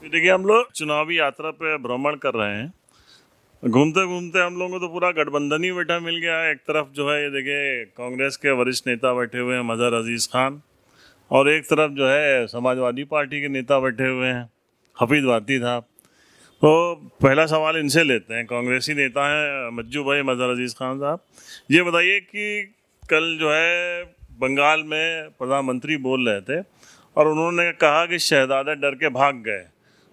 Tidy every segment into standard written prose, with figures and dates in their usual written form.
देखिए, हम लोग चुनावी यात्रा पे भ्रमण कर रहे हैं। घूमते घूमते हम लोगों को तो पूरा गठबंधन ही बैठा मिल गया है। एक तरफ जो है ये देखिए कांग्रेस के वरिष्ठ नेता बैठे हुए हैं मजहर अजीज खान, और एक तरफ जो है समाजवादी पार्टी के नेता बैठे हुए हैं हफीज भारती साहब। तो पहला सवाल इनसे लेते हैं। कांग्रेसी नेता हैं मज्जू भाई मजहर अजीज खान साहब, ये बताइए कि कल जो है बंगाल में प्रधानमंत्री बोल रहे थे और उन्होंने कहा कि शहजादे डर के भाग गए।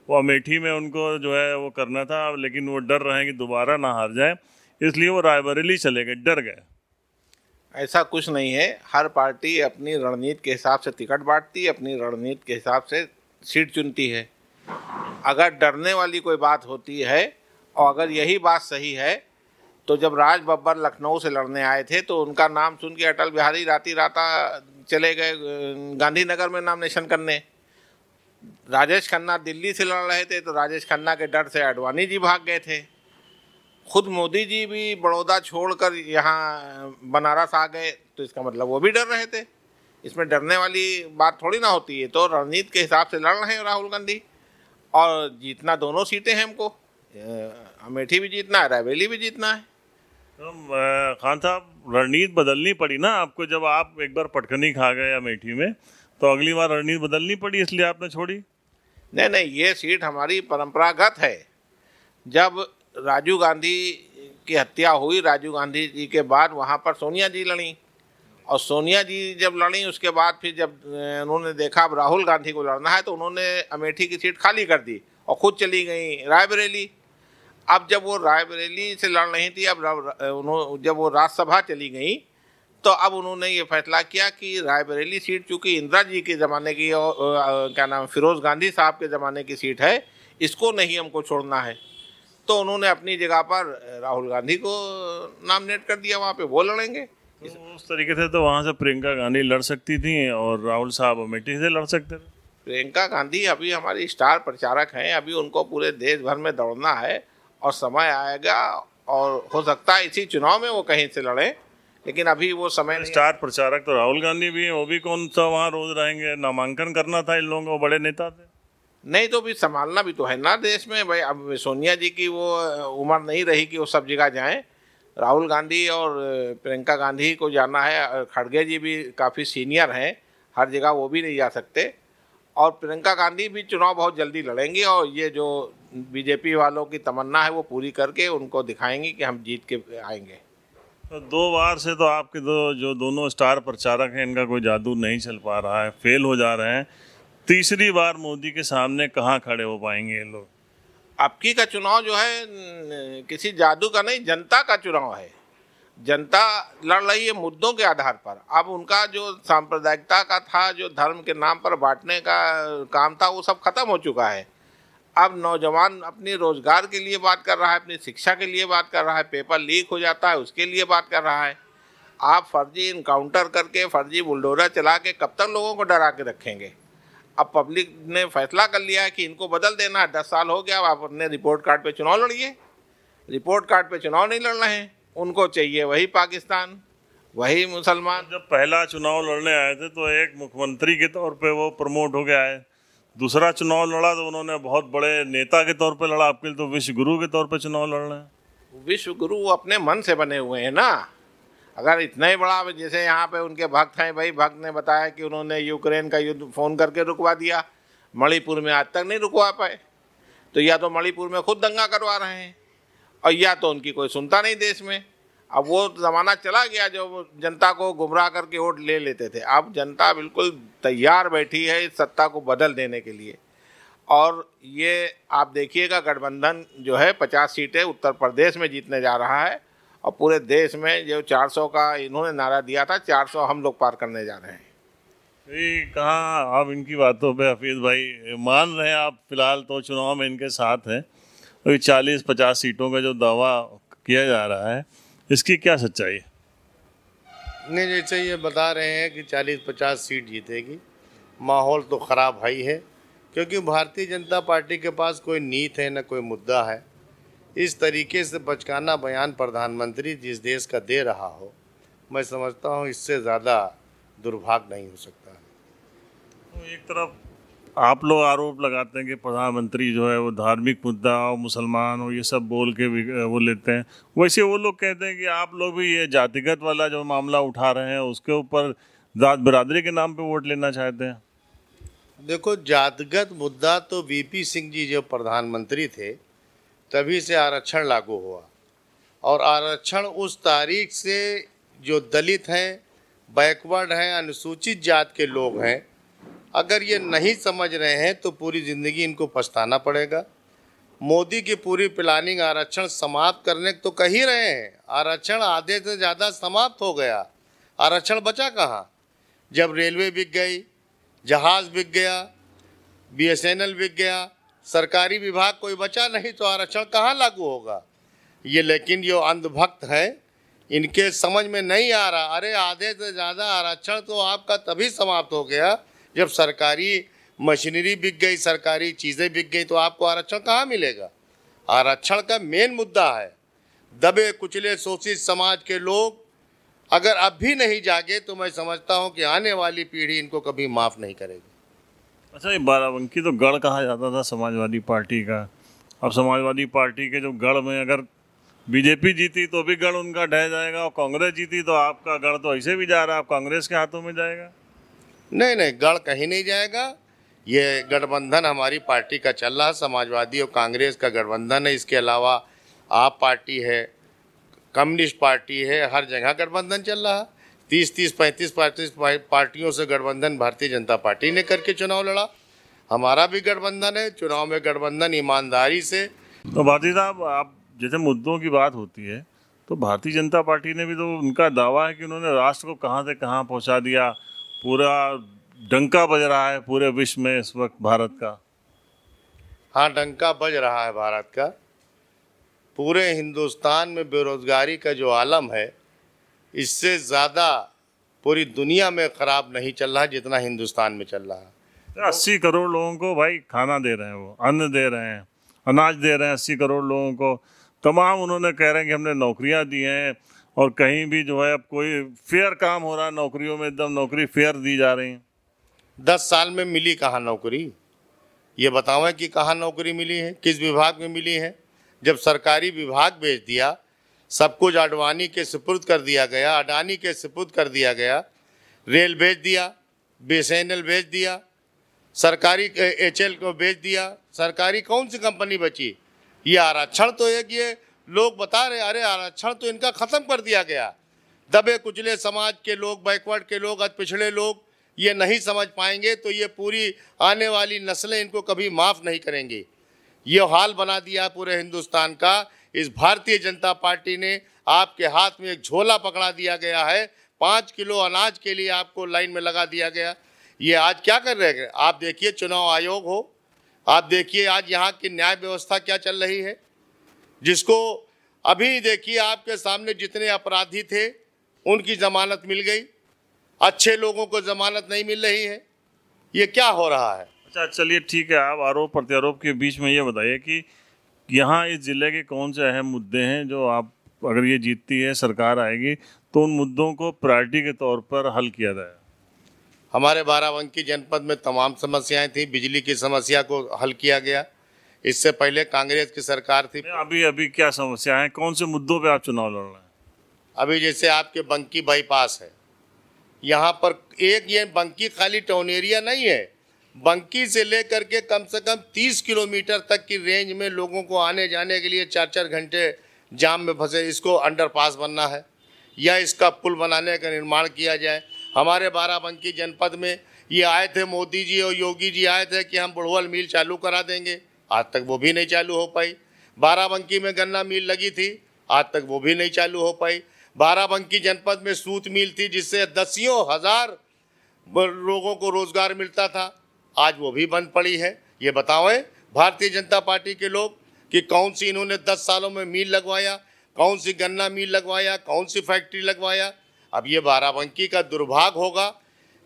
वो अमेठी में उनको जो है वो करना था, लेकिन वो डर रहे हैं कि दोबारा ना हार जाए, इसलिए वो रायबरेली चले गए, डर गए। ऐसा कुछ नहीं है। हर पार्टी अपनी रणनीति के हिसाब से टिकट बांटती है, अपनी रणनीति के हिसाब से सीट चुनती है। अगर डरने वाली कोई बात होती है और अगर यही बात सही है तो जब राज बब्बर लखनऊ से लड़ने आए थे तो उनका नाम सुन के अटल बिहारी राती राता चले गए गांधीनगर में नॉमिनेशन करने। राजेश खन्ना दिल्ली से लड़ रहे थे तो राजेश खन्ना के डर से आडवाणी जी भाग गए थे। खुद मोदी जी भी बड़ौदा छोड़कर यहाँ बनारस आ गए, तो इसका मतलब वो भी डर रहे थे। इसमें डरने वाली बात थोड़ी ना होती है। तो रणनीति के हिसाब से लड़ रहे हैं राहुल गांधी, और जीतना दोनों सीटें हैं हमको। अमेठी भी जीतना है, रायबरेली भी जीतना है। तो खान साहब, रणनीति बदलनी पड़ी ना आपको। जब आप एक बार पटखनी खा गए अमेठी में तो अगली बार रणनीति बदलनी पड़ी, इसलिए आपने छोड़ी। नहीं, ये सीट हमारी परंपरागत है। जब राजीव गांधी की हत्या हुई, राजीव गांधी जी के बाद वहाँ पर सोनिया जी लड़ी, और सोनिया जी जब लड़ी उसके बाद फिर जब उन्होंने देखा अब राहुल गांधी को लड़ना है तो उन्होंने अमेठी की सीट खाली कर दी और खुद चली गई रायबरेली। अब जब वो रायबरेली से लड़ रही थी, अब जब वो राज्यसभा चली गई तो अब उन्होंने ये फैसला किया कि रायबरेली सीट चूँकि इंदिरा जी के ज़माने की और क्या नाम फिरोज़ गांधी साहब के ज़माने की सीट है, इसको नहीं हमको छोड़ना है। तो उन्होंने अपनी जगह पर राहुल गांधी को नॉमिनेट कर दिया, वहाँ पे वो लड़ेंगे। तो उस तरीके से तो वहाँ से प्रियंका गांधी लड़ सकती थी और राहुल साहब अमेठी से लड़ सकते थे। प्रियंका गांधी अभी हमारी स्टार प्रचारक हैं, अभी उनको पूरे देश भर में दौड़ना है और समय आएगा और हो सकता है इसी चुनाव में वो कहीं से लड़ें, लेकिन अभी वो समय। स्टार प्रचारक तो राहुल गांधी भी हैं, वो भी कौन सा वहाँ रोज रहेंगे। नामांकन करना था इन लोगों को, बड़े नेता थे। नहीं तो भी संभालना भी तो है ना देश में भाई। अब सोनिया जी की वो उम्र नहीं रही कि वो सब जगह जाएं। राहुल गांधी और प्रियंका गांधी को जाना है। खड़गे जी भी काफ़ी सीनियर हैं, हर जगह वो भी नहीं जा सकते। और प्रियंका गांधी भी चुनाव बहुत जल्दी लड़ेंगी और ये जो बीजेपी वालों की तमन्ना है वो पूरी करके उनको दिखाएंगी कि हम जीत के आएंगे। तो 2 बार से तो आपके जो दोनों स्टार प्रचारक हैं इनका कोई जादू नहीं चल पा रहा है, फेल हो जा रहे हैं। तीसरी बार मोदी के सामने कहाँ खड़े हो पाएंगे ये लोग। आपकी का चुनाव जो है किसी जादू का नहीं, जनता का चुनाव है। जनता लड़ रही है मुद्दों के आधार पर। अब उनका जो सांप्रदायिकता का था, जो धर्म के नाम पर बांटने का काम था, वो सब खत्म हो चुका है। अब नौजवान अपनी रोजगार के लिए बात कर रहा है, अपनी शिक्षा के लिए बात कर रहा है, पेपर लीक हो जाता है उसके लिए बात कर रहा है। आप फर्जी इनकाउंटर करके, फर्जी बुलडोजर चला के कब तक लोगों को डरा के रखेंगे। अब पब्लिक ने फैसला कर लिया है कि इनको बदल देना है। 10 साल हो गया, अब आप अपने रिपोर्ट कार्ड पे चुनाव लड़िए। रिपोर्ट कार्ड पे चुनाव नहीं लड़ रहे हैं, उनको चाहिए वही पाकिस्तान, वही मुसलमान। जब पहला चुनाव लड़ने आए थे तो एक मुख्यमंत्री के तौर पे वो प्रमोट हो गया है। दूसरा चुनाव लड़ा तो उन्होंने बहुत बड़े नेता के तौर पे लड़ा। आपके लिए तो विश्व गुरु के तौर पे चुनाव लड़ रहे हैं। विश्व गुरु वो अपने मन से बने हुए हैं ना। अगर इतना ही बड़ा, जैसे यहाँ पे उनके भक्त हैं, भाई भक्त ने बताया कि उन्होंने यूक्रेन का युद्ध फ़ोन करके रुकवा दिया, मणिपुर में आज तक नहीं रुकवा पाए। तो या तो मणिपुर में खुद दंगा करवा रहे हैं और या तो उनकी कोई सुनता नहीं देश में। अब वो ज़माना चला गया जो जनता को गुमराह करके वोट ले लेते थे। अब जनता बिल्कुल तैयार बैठी है इस सत्ता को बदल देने के लिए। और ये आप देखिएगा, गठबंधन जो है 50 सीटें उत्तर प्रदेश में जीतने जा रहा है और पूरे देश में जो 400 का इन्होंने नारा दिया था, 400 हम लोग पार करने जा रहे हैं। कहाँ आप इनकी बातों पे हफीज भाई मान रहे हैं। आप फिलहाल तो चुनाव में इनके साथ हैं। अभी 40-50 सीटों का जो दावा किया जा रहा है, इसकी क्या सच्चाई है? नहीं, जैसे ये बता रहे हैं कि 40-50 सीट जीतेगी, माहौल तो ख़राब है ही है, क्योंकि भारतीय जनता पार्टी के पास कोई नीति है न कोई मुद्दा है। इस तरीके से बचकाना बयान प्रधानमंत्री जिस देश का दे रहा हो, मैं समझता हूँ इससे ज़्यादा दुर्भाग्य नहीं हो सकता। तो एक तरफ आप लोग आरोप लगाते हैं कि प्रधानमंत्री जो है वो धार्मिक मुद्दा और मुसलमान और ये सब बोल के वो लेते हैं, वैसे वो लोग कहते हैं कि आप लोग भी ये जातिगत वाला जो मामला उठा रहे हैं उसके ऊपर जात बिरादरी के नाम पे वोट लेना चाहते हैं। देखो, जातगत मुद्दा तो वीपी सिंह जी जब प्रधानमंत्री थे तभी से आरक्षण लागू हुआ, और आरक्षण उस तारीख से जो दलित हैं, बैकवर्ड हैं, अनुसूचित जात के लोग हैं, अगर ये नहीं समझ रहे हैं तो पूरी ज़िंदगी इनको पछताना पड़ेगा। मोदी की पूरी प्लानिंग आरक्षण समाप्त करने तो कह ही रहे हैं, आरक्षण आधे से ज़्यादा समाप्त हो गया, आरक्षण बचा कहाँ? जब रेलवे बिक गई, जहाज़ बिक गया, BSNL बिक गया, सरकारी विभाग कोई बचा नहीं, तो आरक्षण कहाँ लागू होगा? ये लेकिन जो अंधभक्त है इनके समझ में नहीं आ रहा। अरे आधे से ज़्यादा आरक्षण तो आपका तभी समाप्त हो गया जब सरकारी मशीनरी बिक गई, सरकारी चीज़ें बिक गई, तो आपको आरक्षण कहाँ मिलेगा? आरक्षण का मेन मुद्दा है दबे कुचले शोषित समाज के लोग अगर अब भी नहीं जागे तो मैं समझता हूँ कि आने वाली पीढ़ी इनको कभी माफ़ नहीं करेगी। अच्छा, ये बाराबंकी तो गढ़ कहा जाता था समाजवादी पार्टी का। अब समाजवादी पार्टी के जो गढ़ में अगर बीजेपी जीती तो भी गढ़ उनका ढह जाएगा, और कांग्रेस जीती तो आपका गढ़ तो ऐसे भी जा रहा है, अब कांग्रेस के हाथों में जाएगा। नहीं नहीं, गढ़ कहीं नहीं जाएगा। ये गठबंधन हमारी पार्टी का चल रहा है, समाजवादी और कांग्रेस का गठबंधन है। इसके अलावा आप पार्टी है, कम्युनिस्ट पार्टी है, हर जगह गठबंधन चल रहा है। 30-35 पार्टियों से गठबंधन भारतीय जनता पार्टी ने करके चुनाव लड़ा। हमारा भी गठबंधन है, चुनाव में गठबंधन ईमानदारी से। तो भारती साहब, आप जैसे मुद्दों की बात होती है तो भारतीय जनता पार्टी ने भी तो उनका दावा है कि उन्होंने राष्ट्र को कहाँ से कहाँ पहुँचा दिया, पूरा डंका बज रहा है पूरे विश्व में इस वक्त भारत का। हाँ, डंका बज रहा है भारत का। पूरे हिंदुस्तान में बेरोजगारी का जो आलम है, इससे ज़्यादा पूरी दुनिया में ख़राब नहीं चल रहा जितना हिंदुस्तान में चल रहा है। 80 करोड़ लोगों को भाई खाना दे रहे हैं, वो अन्न दे रहे हैं, अनाज दे रहे हैं 80 करोड़ लोगों को। तमाम उन्होंने कह रहे हैं कि हमने नौकरियां दी हैं, और कहीं भी जो है अब कोई फेयर काम हो रहा है, नौकरियों में एकदम नौकरी फेयर दी जा रही हैं। 10 साल में मिली कहाँ नौकरी? ये बताओ कि कहाँ नौकरी मिली है, किस विभाग में मिली है? जब सरकारी विभाग बेच दिया, सब कुछ अडवाणी के सुपुर्द कर दिया गया, अडानी के सुपुर्द कर दिया गया, रेल बेच दिया, BSNL बेच दिया, सरकारी HL को बेच दिया, सरकारी कौन सी कंपनी बची? ये आरक्षण तो है कि ये लोग बता रहे, अरे आरक्षण तो इनका ख़त्म कर दिया गया। दबे कुचले समाज के लोग, बैकवर्ड के लोग, अति पिछड़े लोग ये नहीं समझ पाएंगे तो ये पूरी आने वाली नस्लें इनको कभी माफ़ नहीं करेंगी। ये हाल बना दिया पूरे हिंदुस्तान का। इस भारतीय जनता पार्टी ने आपके हाथ में एक झोला पकड़ा दिया गया है, 5 किलो अनाज के लिए आपको लाइन में लगा दिया गया। ये आज क्या कर रहे हैं? आप देखिए, चुनाव आयोग हो, आप देखिए आज यहाँ की न्याय व्यवस्था क्या चल रही है, जिसको अभी देखिए आपके सामने जितने अपराधी थे उनकी जमानत मिल गई, अच्छे लोगों को जमानत नहीं मिल रही है। ये क्या हो रहा है? अच्छा, चलिए ठीक है। आप आरोप प्रत्यारोप के बीच में ये बताइए कि यहाँ इस जिले के कौन से अहम मुद्दे हैं जो आप, अगर ये जीतती है, सरकार आएगी, तो उन मुद्दों को प्रायोरिटी के तौर पर हल किया जाए। हमारे बाराबंकी जनपद में तमाम समस्याएं थी। बिजली की समस्या को हल किया गया। इससे पहले कांग्रेस की सरकार थी। अभी क्या समस्या है, कौन से मुद्दों पे आप चुनाव लड़ रहे हैं? अभी जैसे आपके बंकी बाईपास है, यहाँ पर एक ये बंकी खाली टाउन एरिया नहीं है, बंकी से लेकर के कम से कम 30 किलोमीटर तक की रेंज में लोगों को आने जाने के लिए 4-4 घंटे जाम में फंसे। इसको अंडरपास बनना है या इसका पुल बनाने का निर्माण किया जाए। हमारे बाराबंकी जनपद में ये आए थे, मोदी जी और योगी जी आए थे कि हम बुढ़वल मिल चालू करा देंगे, आज तक वो भी नहीं चालू हो पाई। बाराबंकी में गन्ना मिल लगी थी, आज तक वो भी नहीं चालू हो पाई। बाराबंकी जनपद में सूत मिल थी जिससे दसियों हजार लोगों को रोजगार मिलता था, आज वो भी बंद पड़ी है। ये बताओ भारतीय जनता पार्टी के लोग कि कौन सी इन्होंने 10 सालों में मिल लगवाया, कौन सी गन्ना मिल लगवाया, कौन सी फैक्ट्री लगवाया। अब ये बाराबंकी का दुर्भाग्य होगा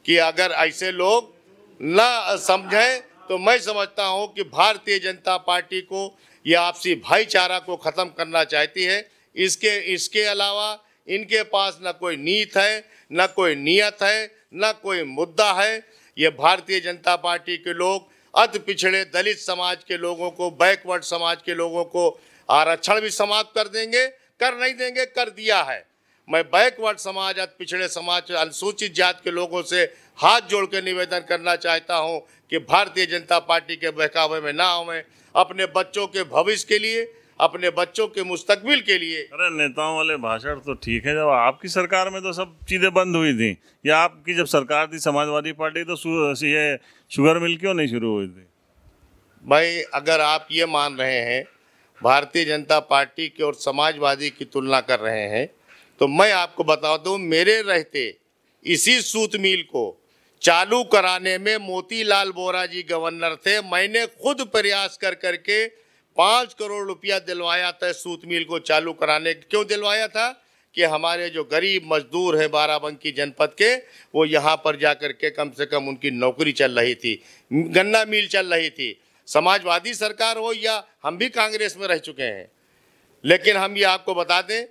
कि अगर ऐसे लोग न समझें तो मैं समझता हूँ कि भारतीय जनता पार्टी को ये आपसी भाईचारा को ख़त्म करना चाहती है। इसके अलावा इनके पास न कोई नीत है, न कोई नियत है, न कोई मुद्दा है। ये भारतीय जनता पार्टी के लोग अति पिछड़े दलित समाज के लोगों को, बैकवर्ड समाज के लोगों को आरक्षण भी समाप्त कर देंगे, कर नहीं देंगे, कर दिया है। मैं बैकवर्ड समाज, अति पिछड़े समाज, अनुसूचित जाति के लोगों से हाथ जोड़ के निवेदन करना चाहता हूं कि भारतीय जनता पार्टी के बहकावे में ना आवें। अपने बच्चों के भविष्य के लिए, अपने बच्चों के मुस्तकबिल के लिए। अरे नेताओं वाले भाषण तो ठीक है, जब आपकी सरकार में तो सब चीजें बंद हुई थी, या आपकी जब सरकार थी समाजवादी पार्टी तो ये शुगर मिल क्यों नहीं शुरू हुई थी? भाई अगर आप ये मान रहे हैं भारतीय जनता पार्टी की और समाजवादी की तुलना कर रहे हैं, तो मैं आपको बता दूं, मेरे रहते इसी सूत मिल को चालू कराने में मोतीलाल वोरा जी गवर्नर थे। मैंने खुद प्रयास कर करके 5 करोड़ रुपया दिलवाया था सूत मिल को चालू कराने। क्यों दिलवाया था? कि हमारे जो गरीब मजदूर हैं बाराबंकी जनपद के, वो यहाँ पर जा कर के कम से कम उनकी नौकरी चल रही थी, गन्ना मिल चल रही थी। समाजवादी सरकार हो या हम भी कांग्रेस में रह चुके हैं, लेकिन हम ये आपको बता दें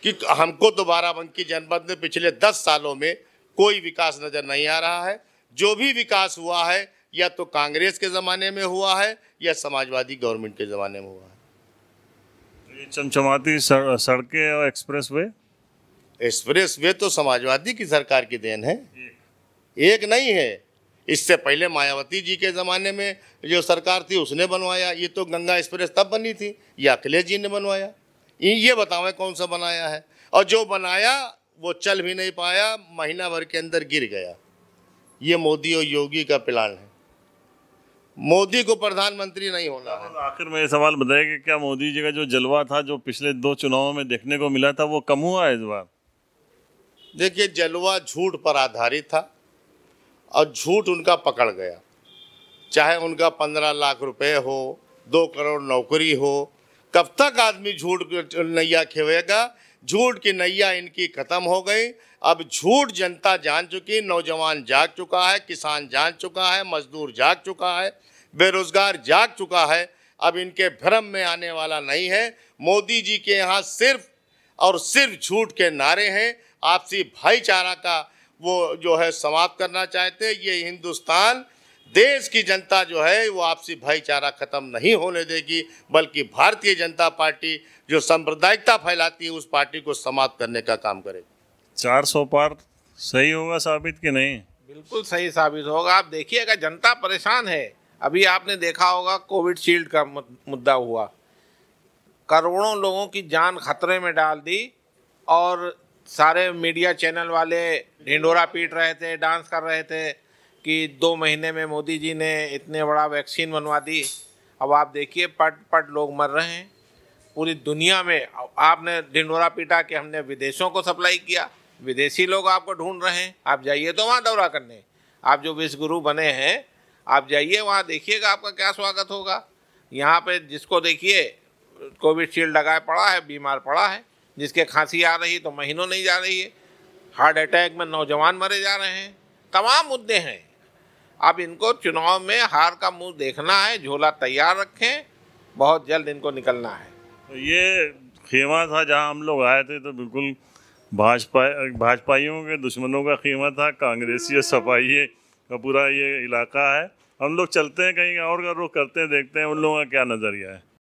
कि हमको तो बाराबंकी जनपद में पिछले 10 सालों में कोई विकास नजर नहीं आ रहा है। जो भी विकास हुआ है या तो कांग्रेस के ज़माने में हुआ है या समाजवादी गवर्नमेंट के ज़माने में हुआ है। ये चमचमाती सड़कें और एक्सप्रेस वे तो समाजवादी की सरकार की देन है, एक नहीं है। इससे पहले मायावती जी के ज़माने में जो सरकार थी उसने बनवाया। ये तो गंगा एक्सप्रेस तब बनी थी, ये अखिलेश जी ने बनवाया। ये बताओ कौन सा बनाया है? और जो बनाया वो चल भी नहीं पाया, महीना भर के अंदर गिर गया। ये मोदी और योगी का प्लान है। मोदी को प्रधानमंत्री नहीं होना है। आखिर में ये सवाल बताइए कि क्या मोदी जी का जो जलवा था, जो पिछले 2 चुनावों में देखने को मिला था, वो कम हुआ है इस बार? देखिए, जलवा झूठ पर आधारित था और झूठ उनका पकड़ गया। चाहे उनका 15 लाख रुपए हो, 2 करोड़ नौकरी हो, कब तक आदमी झूठ नैया खेवेगा? झूठ की नैया इनकी खत्म हो गई। अब झूठ जनता जान चुकी, नौजवान जाग चुका है, किसान जान चुका है, मजदूर जाग चुका है, बेरोजगार जाग चुका है। अब इनके भ्रम में आने वाला नहीं है। मोदी जी के यहाँ सिर्फ और सिर्फ झूठ के नारे हैं। आपसी भाईचारा का वो जो है समाप्त करना चाहते हैं। ये हिंदुस्तान देश की जनता जो है वो आपसी भाईचारा खत्म नहीं होने देगी, बल्कि भारतीय जनता पार्टी जो सांप्रदायिकता फैलाती है उस पार्टी को समाप्त करने का काम करेगी। 400 पार सही होगा साबित कि नहीं? बिल्कुल सही साबित होगा। आप देखिएगा, जनता परेशान है। अभी आपने देखा होगा कोविड शील्ड का मुद्दा हुआ, करोड़ों लोगों की जान खतरे में डाल दी और सारे मीडिया चैनल वाले ढिंढोरा पीट रहे थे, डांस कर रहे थे कि 2 महीने में मोदी जी ने इतने बड़ा वैक्सीन बनवा दी। अब आप देखिए पट पट लोग मर रहे हैं पूरी दुनिया में। आपने ढिंढोरा पीटा कि हमने विदेशों को सप्लाई किया, विदेशी लोग आपको ढूंढ रहे हैं। आप जाइए तो वहाँ दौरा करने, आप जो विश्व गुरु बने हैं आप जाइए वहाँ, देखिएगा आपका क्या स्वागत होगा। यहाँ पे जिसको देखिए कोविड शील्ड लगाए पड़ा है, बीमार पड़ा है, जिसके खांसी आ रही तो महीनों नहीं जा रही है, हार्ट अटैक में नौजवान मरे जा रहे हैं। तमाम मुद्दे हैं। अब इनको चुनाव में हार का मुंह देखना है, झोला तैयार रखें, बहुत जल्द इनको निकलना है। तो ये खेमा था जहां हम लोग आए थे, तो बिल्कुल भाजपाइयों के दुश्मनों का खेमा था, कांग्रेसी सपाही का पूरा ये इलाका है। हम लोग चलते हैं कहीं और का रुख करते हैं, देखते हैं उन लोगों का क्या नज़रिया है।